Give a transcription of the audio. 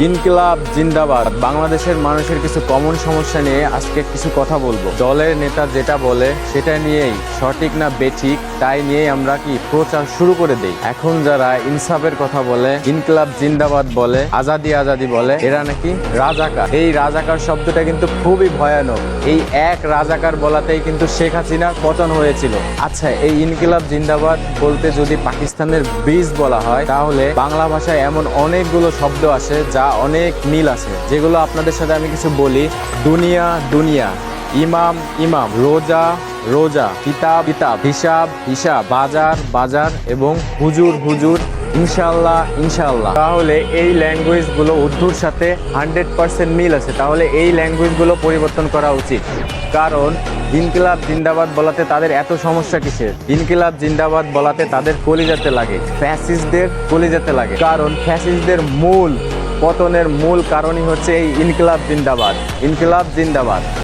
ইনকিলাব জিন্দাবাদ। বাংলাদেশের মানুষের কিছু কমন সমস্যা নিয়ে আজকে কিছু কথা বলবো। দলের নেতা যেটা বলে সেটা নিয়েই সঠিক না বেঠিক তাই নিয়েই আমরা প্রচার শুরু করে দেই। এখন যারা ইনসাফের কথা বলে, ইনকিলাব জিন্দাবাদ বলে, আজাদি আজাদি বলে, এরা নাকি রাজাকার। এই রাজাকার শব্দটা কিন্তু খুবই ভয়ানক। এই এক রাজাকার বলাতেই কিন্তু শেখ হাসিনার পতন হয়েছিল। আচ্ছা, এই ইনকিলাব জিন্দাবাদ বলতে যদি পাকিস্তানের ব্রিজ বলা হয়, তাহলে বাংলা ভাষায় এমন অনেকগুলো শব্দ আসে যা অনেক মিল আছে, যেগুলো আপনাদের সাথে আমি কিছু বলি। দুনিয়া দুনিয়া, ইমাম ইমাম, রোজা রোজা, কিতাব কিতাব, হিসাব হিসাব, বাজার বাজার এবং হুজুর হুজুর, ইনশাআল্লাহ ইনশাআল্লাহ। তাহলে এই ল্যাঙ্গুয়েজগুলো উর্দুর সাথে 100% মিল আছে। তাহলে এই ল্যাঙ্গুয়েজগুলো পরিবর্তন করা উচিত। কারণ ইনকিলাব জিন্দাবাদ বলাতে তাদের এত সমস্যা কিসের? ইনকিলাব জিন্দাবাদ বলাতে তাদের কলিজাতে লাগে, ফ্যাসিস্টদের কলিজাতে লাগে। কারণ ফ্যাসিস্টদের মূল পতনের মূল কারণই হচ্ছে এই ইনকিলাব জিন্দাবাদ। ইনকিলাব জিন্দাবাদ।